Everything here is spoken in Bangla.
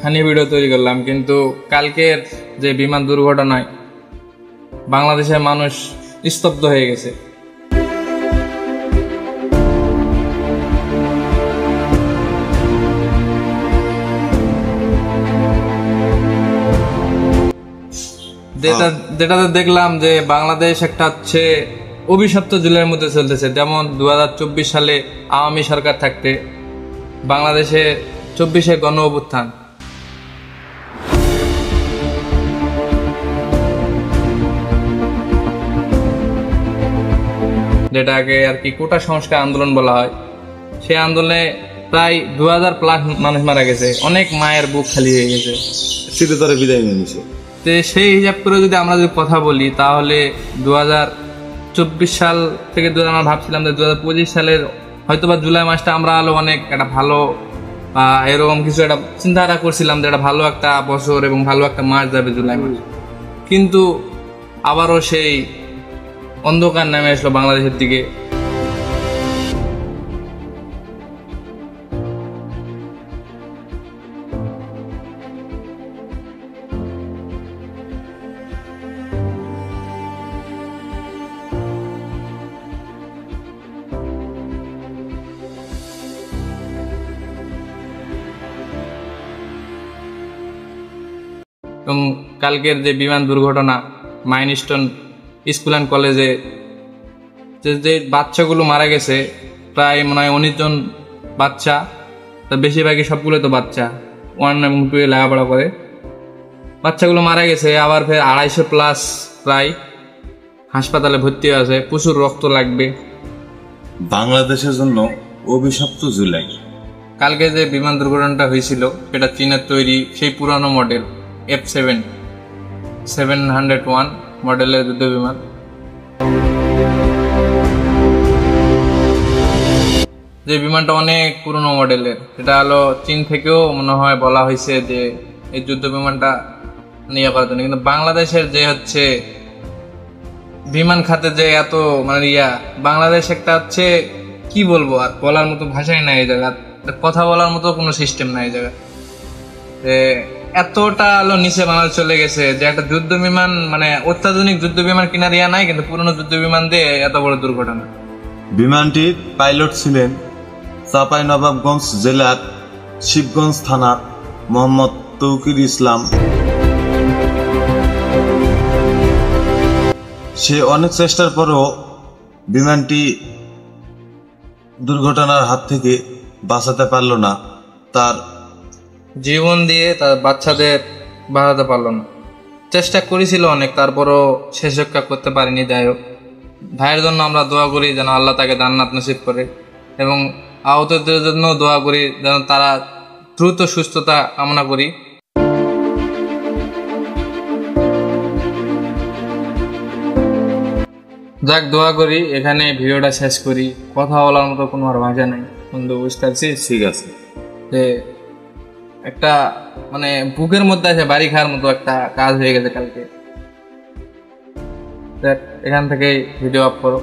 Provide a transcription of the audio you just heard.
ফানি ভিডিও তৈরি করলাম, কিন্তু কালকের যে বিমান দুর্ঘটনায় বাংলাদেশের মানুষ স্তব্ধ হয়ে গেছে। যেটাতে দেখলাম যে বাংলাদেশ একটা হচ্ছে অভিশপ্ত জুলাইয়ের মধ্যে চলতেছে। যেমন 2024 সালে আওয়ামী সরকার থাকতে বাংলাদেশে 24-এ গণ অভ্যুত্থান, যেটাকে আর কি কোটা সংস্কার আন্দোলন বলা হয়, সেই আন্দোলনে প্রায় 2000+ মানুষ মারা গেছে, অনেক মায়ের বুক খালি হয়ে গেছে, চিরতরে বিদায় নিয়ে নিছে। তো সেই হিসাব করে যদি আমরা কথা বলি, তাহলে 2024 সাল থেকে আমরা ভাবছিলাম যে 2025 সালের হয়তোবা জুলাই মাসটা আমরা আলো অনেক একটা ভালো এরকম কিছু একটা চিন্তাধারা করছিলাম যে একটা ভালো একটা বছর এবং ভালো একটা মাস যাবে জুলাই মাস, কিন্তু আবারও সেই অন্ধকার নেমে আসলো বাংলাদেশের দিকে। এবং কালকের যে বিমান দুর্ঘটনা, মাইলস্টোন স্কুল অ্যান্ড কলেজে যে বাচ্চাগুলো মারা গেছে, প্রায় মনে হয় 19 জন বাচ্চা, তার বেশিরভাগই সবগুলো তো বাচ্চা 1 এবং 2 এ লেখাপড়া করে, বাচ্চাগুলো মারা গেছে। আবার ফের 250+ প্রায় হাসপাতালে ভর্তি আছে, প্রচুর রক্ত লাগবে। বাংলাদেশের জন্য অভিশপ্ত জুলাই। কালকে যে বিমান দুর্ঘটনাটা হয়েছিল সেটা চীনের তৈরি সেই পুরানো মডেল F701 মডেলের যুদ্ধ বিমান। যে বিমানটা অনেক পুরনো মডেলের, সেটা হলো চীন থেকেও মনে হয় বলা হয়েছে যে এই যুদ্ধ বিমানটা নিয়ে করার জন্য, কিন্তু বাংলাদেশের যে হচ্ছে বিমান খাতে যে এত বাংলাদেশ একটা হচ্ছে কি বলবো, আর বলার মতো ভাষাই নাই এই জায়গা, কথা বলার মতো কোনো সিস্টেম নাই এই জায়গা। এতটা নিচে বাংলাদেশ চলে গেছে যে একটা যুদ্ধ বিমান অত্যাধুনিক যুদ্ধ বিমান কিনার নাই, কিন্তু পুরনো যুদ্ধ বিমান দিয়ে এত বড় দুর্ঘটনা। বিমানটির পাইলট ছিলেন চাঁপাইনবাবগঞ্জ জেলার শিবগঞ্জ থানার মোহাম্মদ তৌকির ইসলাম। সে অনেক চেষ্টার পরও বিমানটি দুর্ঘটনার হাত থেকে বাঁচাতে পারল না, তার জীবন দিয়ে তার বাচ্চাদের বাঁচাতে পারলো না। চেষ্টা করেছিল অনেক, তারপরও শেষ রক্ষা করতে পারেনি। যাই হোক, ভাইয়ের জন্য আমরা দোয়া করি যেন আল্লাহ তাকে জান্নাত নসিব করে, এবং আহতদের জন্য দোয়া করি যেন তারা দ্রুত সুস্থতা কামনা করি। যাক, দোয়া করি। এখানে ভিডিওটা শেষ করি, কথা বলার মতো কোনো আর ভাষা নেই বন্ধু, বুঝতে পারছিস? ঠিক আছে, যে একটা বুকের মধ্যে আছে বাড়ি খাওয়ার মতো একটা কাজ হয়ে গেছে কালকে। এখান থেকে ভিডিও আপ করো।